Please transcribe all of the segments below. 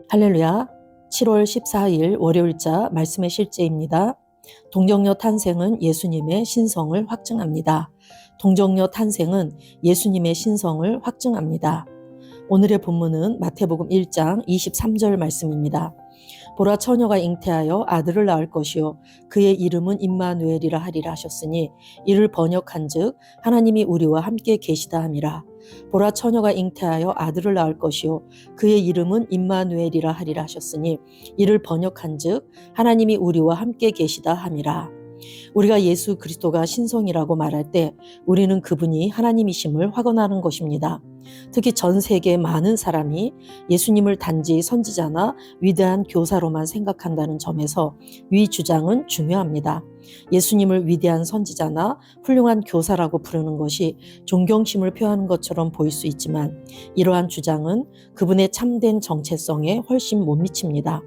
할렐루야. 7월 14일 월요일자 말씀의 실제입니다. 동정녀 탄생은 예수님의 신성을 확증합니다. 동정녀 탄생은 예수님의 신성을 확증합니다. 오늘의 본문은 마태복음 1장 23절 말씀입니다. 보라, 처녀가 잉태하여 아들을 낳을 것이요 그의 이름은 임마누엘이라 하리라 하셨으니 이를 번역한즉 하나님이 우리와 함께 계시다 함이라. 보라, 처녀가 잉태하여 아들을 낳을 것이요 그의 이름은 임마누엘이라 하리라 하셨으니 이를 번역한즉 하나님이 우리와 함께 계시다 함이라. 우리가 예수 그리스도가 신성이라고 말할 때 우리는 그분이 하나님이심을 확언하는 것입니다. 특히 전 세계 많은 사람이 예수님을 단지 선지자나 위대한 교사로만 생각한다는 점에서 위 주장은 중요합니다. 예수님을 위대한 선지자나 훌륭한 교사라고 부르는 것이 존경심을 표하는 것처럼 보일 수 있지만 이러한 주장은 그분의 참된 정체성에 훨씬 못 미칩니다.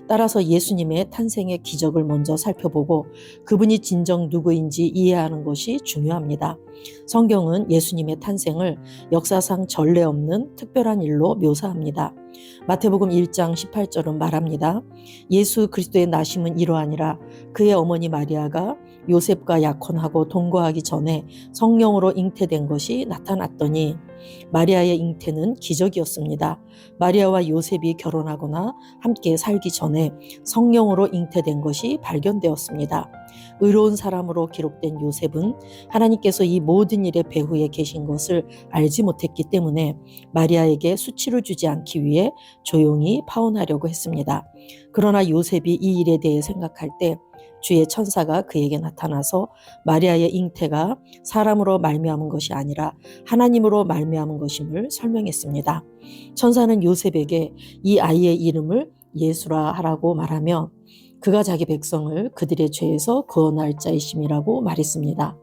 따라서 예수님의 탄생의 기적을 먼저 살펴보고 그분이 진정 누구인지 이해하는 것이 중요합니다. 성경은 예수님의 탄생을 역사상 전례 없는 특별한 일로 묘사합니다. 마태복음 1장 18절은 말합니다. 예수 그리스도의 나심은 이러하니라. 그의 어머니 마리아가 요셉과 약혼하고 동거하기 전에 성령으로 잉태된 것이 나타났더니, 마리아의 잉태는 기적이었습니다. 마리아와 요셉이 결혼하거나 함께 살기 전에 성령으로 잉태된 것이 발견되었습니다. 의로운 사람으로 기록된 요셉은 하나님께서 이 모든 일의 배후에 계신 것을 알지 못했기 때문에 마리아에게 수치를 주지 않기 위해 조용히 파혼하려고 했습니다. 그러나 요셉이 이 일에 대해 생각할 때 주의 천사가 그에게 나타나서 마리아의 잉태가 사람으로 말미암은 것이 아니라 하나님으로 말미암은 것임을 설명했습니다. 천사는 요셉에게 이 아이의 이름을 예수라 하라고 말하며 그가 자기 백성을 그들의 죄에서 구원할 자이심이라고 말했습니다.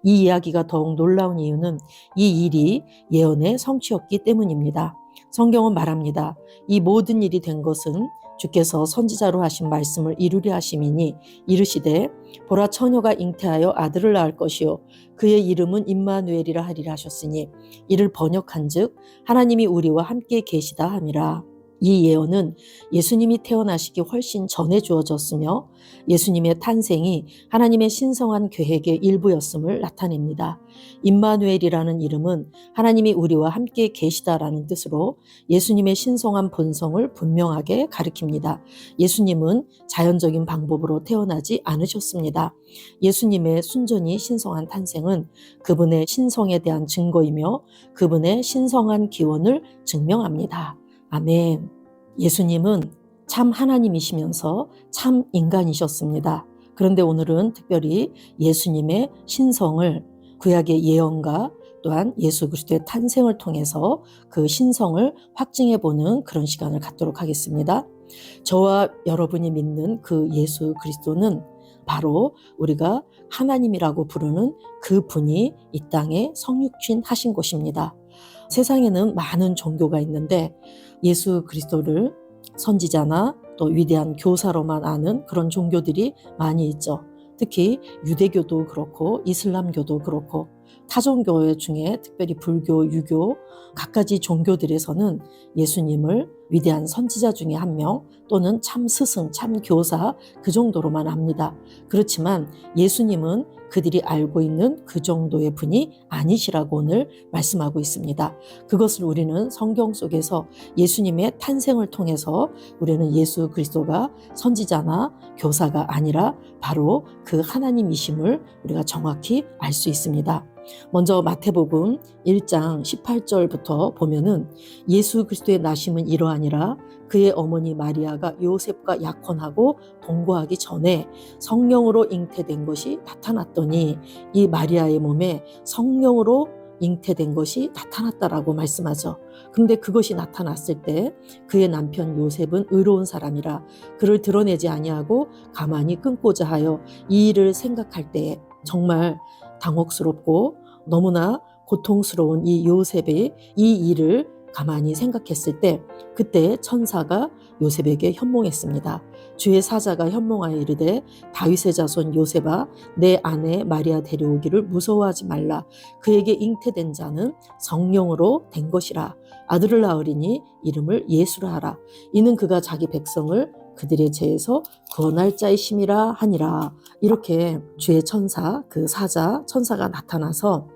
이 이야기가 더욱 놀라운 이유는 이 일이 예언의 성취였기 때문입니다. 성경은 말합니다. 이 모든 일이 된 것은 주께서 선지자로 하신 말씀을 이루려 하심이니 이르시되 보라, 처녀가 잉태하여 아들을 낳을 것이요 그의 이름은 임마누엘이라 하리라 하셨으니 이를 번역한즉 하나님이 우리와 함께 계시다 함이라. 이 예언은 예수님이 태어나시기 훨씬 전에 주어졌으며 예수님의 탄생이 하나님의 신성한 계획의 일부였음을 나타냅니다. 임마누엘이라는 이름은 하나님이 우리와 함께 계시다라는 뜻으로 예수님의 신성한 본성을 분명하게 가리킵니다. 예수님은 자연적인 방법으로 태어나지 않으셨습니다. 예수님의 순전히 신성한 탄생은 그분의 신성에 대한 증거이며 그분의 신성한 기원을 증명합니다. 아멘. 예수님은 참 하나님이시면서 참 인간이셨습니다. 그런데 오늘은 특별히 예수님의 신성을 구약의 예언과 또한 예수 그리스도의 탄생을 통해서 그 신성을 확증해보는 그런 시간을 갖도록 하겠습니다. 저와 여러분이 믿는 그 예수 그리스도는 바로 우리가 하나님이라고 부르는 그 분이 이 땅에 성육신 하신 것입니다. 세상에는 많은 종교가 있는데 예수 그리스도를 선지자나 또 위대한 교사로만 아는 그런 종교들이 많이 있죠. 특히 유대교도 그렇고 이슬람교도 그렇고 타종교 중에 특별히 불교, 유교 갖가지 종교들에서는 예수님을 위대한 선지자 중에 한 명 또는 참 스승, 참 교사 그 정도로만 압니다. 그렇지만 예수님은 그들이 알고 있는 그 정도의 분이 아니시라고 오늘 말씀하고 있습니다. 그것을 우리는 성경 속에서 예수님의 탄생을 통해서 우리는 예수 그리스도가 선지자나 교사가 아니라 바로 그 하나님이심을 우리가 정확히 알 수 있습니다. 먼저 마태복음 1장 18절부터 보면은 예수 그리스도의 나심은 이러하니라. 그의 어머니 마리아가 요셉과 약혼하고 동거하기 전에 성령으로 잉태된 것이 나타났더니, 이 마리아의 몸에 성령으로 잉태된 것이 나타났다라고 말씀하죠. 그런데 그것이 나타났을 때 그의 남편 요셉은 의로운 사람이라 그를 드러내지 아니하고 가만히 끊고자 하여 이 일을 생각할 때에 정말 당혹스럽고 너무나 고통스러운 이 요셉의 이 일을 가만히 생각했을 때 그때 천사가 요셉에게 현몽했습니다. 주의 사자가 현몽하여 이르되 다윗의 자손 요셉아 내 아내 마리아 데려오기를 무서워하지 말라. 그에게 잉태된 자는 성령으로 된 것이라. 아들을 낳으리니 이름을 예수라 하라. 이는 그가 자기 백성을 그들의 죄에서 구원할 자의 심이라 하니라. 이렇게 주의 천사, 그 사자 천사가 나타나서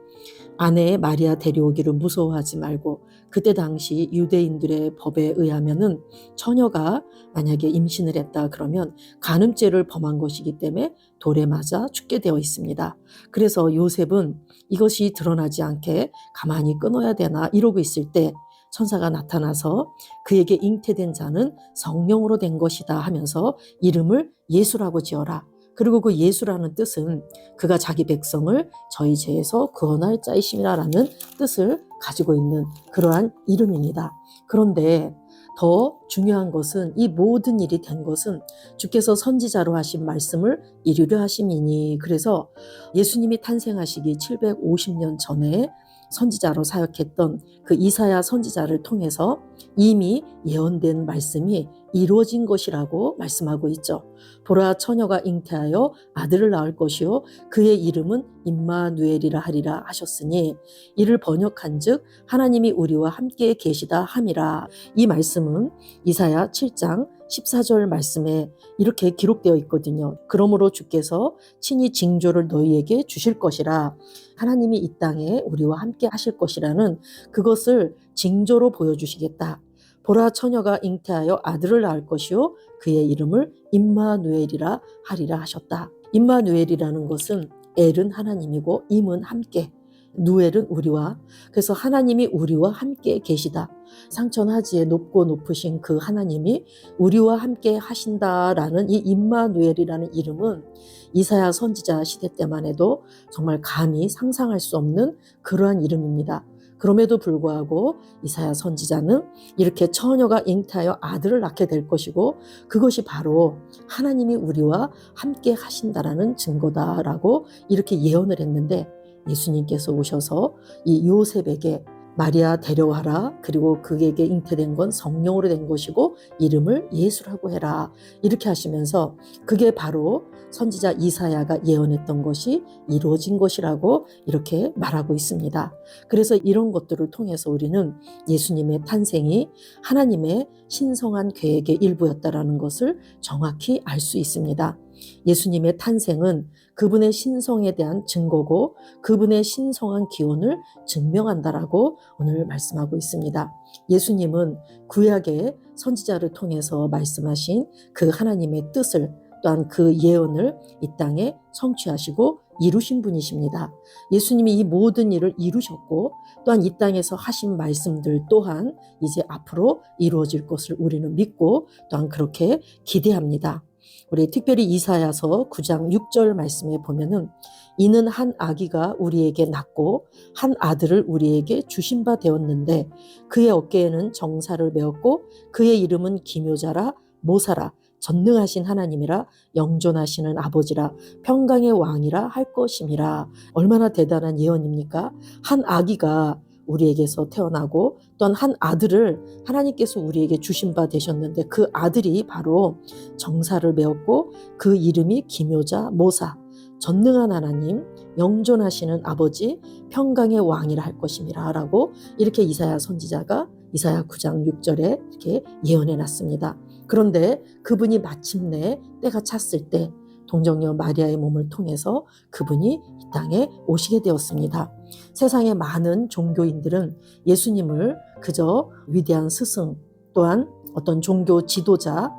아내 마리아 데려오기를 무서워하지 말고, 그때 당시 유대인들의 법에 의하면은 처녀가 만약에 임신을 했다 그러면 간음죄를 범한 것이기 때문에 돌에 맞아 죽게 되어 있습니다. 그래서 요셉은 이것이 드러나지 않게 가만히 끊어야 되나 이러고 있을 때 천사가 나타나서 그에게 잉태된 자는 성령으로 된 것이다 하면서 이름을 예수라고 지어라. 그리고 그 예수라는 뜻은 그가 자기 백성을 저희 죄에서 구원할 자이심이라는 뜻을 가지고 있는 그러한 이름입니다. 그런데 더 중요한 것은 이 모든 일이 된 것은 주께서 선지자로 하신 말씀을 이루려 하심이니, 그래서 예수님이 탄생하시기 750년 전에 선지자로 사역했던 그 이사야 선지자를 통해서 이미 예언된 말씀이 이루어진 것이라고 말씀하고 있죠. 보라 처녀가 잉태하여 아들을 낳을 것이요 그의 이름은 임마누엘이라 하리라 하셨으니 이를 번역한즉 하나님이 우리와 함께 계시다 함이라. 이 말씀은 이사야 7장 14절 말씀에 이렇게 기록되어 있거든요. 그러므로 주께서 친히 징조를 너희에게 주실 것이라. 하나님이 이 땅에 우리와 함께 하실 것이라는 그것을 징조로 보여주시겠다. 보라 처녀가 잉태하여 아들을 낳을 것이요 그의 이름을 임마누엘이라 하리라 하셨다. 임마누엘이라는 것은 엘은 하나님이고 임은 함께, 누엘은 우리와, 그래서 하나님이 우리와 함께 계시다. 상천하지에 높고 높으신 그 하나님이 우리와 함께 하신다라는 이 임마누엘이라는 이름은 이사야 선지자 시대 때만 해도 정말 감히 상상할 수 없는 그러한 이름입니다. 그럼에도 불구하고 이사야 선지자는 이렇게 처녀가 잉태하여 아들을 낳게 될 것이고 그것이 바로 하나님이 우리와 함께 하신다라는 증거다라고 이렇게 예언을 했는데, 예수님께서 오셔서 이 요셉에게 마리아 데려와라. 그리고 그에게 잉태된 건 성령으로 된 것이고 이름을 예수라고 해라. 이렇게 하시면서 그게 바로 선지자 이사야가 예언했던 것이 이루어진 것이라고 이렇게 말하고 있습니다. 그래서 이런 것들을 통해서 우리는 예수님의 탄생이 하나님의 신성한 계획의 일부였다라는 것을 정확히 알 수 있습니다. 예수님의 탄생은 그분의 신성에 대한 증거고 그분의 신성한 기원을 증명한다라고 오늘 말씀하고 있습니다. 예수님은 구약의 선지자를 통해서 말씀하신 그 하나님의 뜻을, 또한 그 예언을 이 땅에 성취하시고 이루신 분이십니다. 예수님이 이 모든 일을 이루셨고 또한 이 땅에서 하신 말씀들 또한 이제 앞으로 이루어질 것을 우리는 믿고 또한 그렇게 기대합니다. 우리 특별히 이사야서 9장 6절 말씀에 보면은 이는 한 아기가 우리에게 낳고 한 아들을 우리에게 주신 바 되었는데 그의 어깨에는 정사를 메었고 그의 이름은 기묘자라 모사라 전능하신 하나님이라 영존하시는 아버지라 평강의 왕이라 할 것임이라. 얼마나 대단한 예언입니까? 한 아기가 우리에게서 태어나고 또한 한 아들을 하나님께서 우리에게 주신 바 되셨는데 그 아들이 바로 정사를 메었고 그 이름이 기묘자 모사, 전능한 하나님, 영존하시는 아버지, 평강의 왕이라 할 것임이라 라고 이렇게 이사야 선지자가 이사야 9장 6절에 이렇게 예언해 놨습니다. 그런데 그분이 마침내 때가 찼을 때 동정녀 마리아의 몸을 통해서 그분이 이 땅에 오시게 되었습니다. 세상의 많은 종교인들은 예수님을 그저 위대한 스승 또한 어떤 종교 지도자,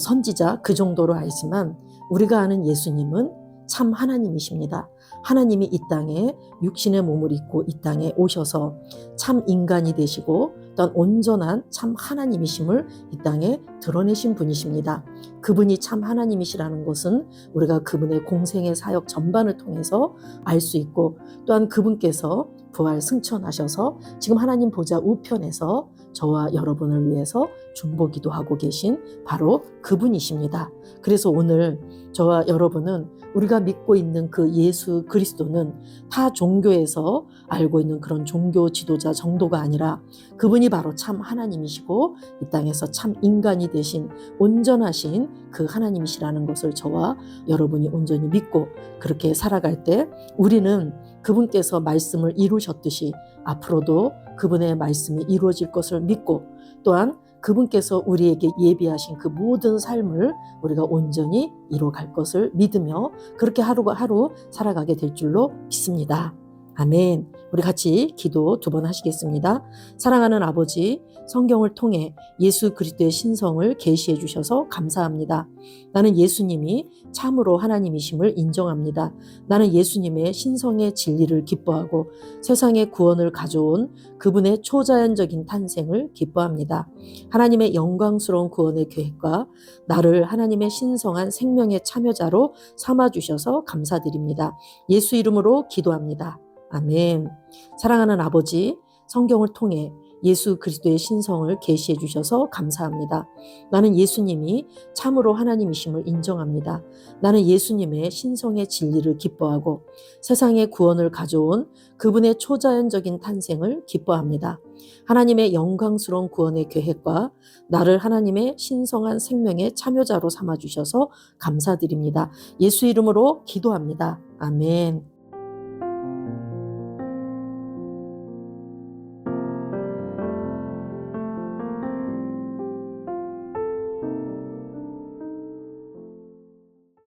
선지자 그 정도로 알지만 우리가 아는 예수님은 참 하나님이십니다. 하나님이 이 땅에 육신의 몸을 입고 이 땅에 오셔서 참 인간이 되시고 또한 온전한 참 하나님이심을 이 땅에 드러내신 분이십니다. 그분이 참 하나님이시라는 것은 우리가 그분의 공생의 사역 전반을 통해서 알 수 있고 또한 그분께서 부활 승천하셔서 지금 하나님 보좌 우편에서 저와 여러분을 위해서 중보기도 하고 계신 바로 그분이십니다. 그래서 오늘 저와 여러분은 우리가 믿고 있는 그 예수 그리스도는 타 종교에서 알고 있는 그런 종교 지도자 정도가 아니라 그분이 바로 참 하나님이시고 이 땅에서 참 인간이 되신 온전하신 그 하나님이시라는 것을 저와 여러분이 온전히 믿고 그렇게 살아갈 때 우리는 그분께서 말씀을 이루셨듯이 앞으로도 그분의 말씀이 이루어질 것을 믿고 또한 그분께서 우리에게 예비하신 그 모든 삶을 우리가 온전히 이루어갈 것을 믿으며 그렇게 하루하루 살아가게 될 줄로 믿습니다. 아멘. 우리 같이 기도 2번 하시겠습니다. 사랑하는 아버지, 성경을 통해 예수 그리스도의 신성을 계시해 주셔서 감사합니다. 나는 예수님이 참으로 하나님이심을 인정합니다. 나는 예수님의 신성의 진리를 기뻐하고 세상의 구원을 가져온 그분의 초자연적인 탄생을 기뻐합니다. 하나님의 영광스러운 구원의 계획과 나를 하나님의 신성한 생명의 참여자로 삼아주셔서 감사드립니다. 예수 이름으로 기도합니다. 아멘. 사랑하는 아버지, 성경을 통해 예수 그리스도의 신성을 계시해 주셔서 감사합니다. 나는 예수님이 참으로 하나님이심을 인정합니다. 나는 예수님의 신성의 진리를 기뻐하고 세상의 구원을 가져온 그분의 초자연적인 탄생을 기뻐합니다. 하나님의 영광스러운 구원의 계획과 나를 하나님의 신성한 생명의 참여자로 삼아주셔서 감사드립니다. 예수 이름으로 기도합니다. 아멘.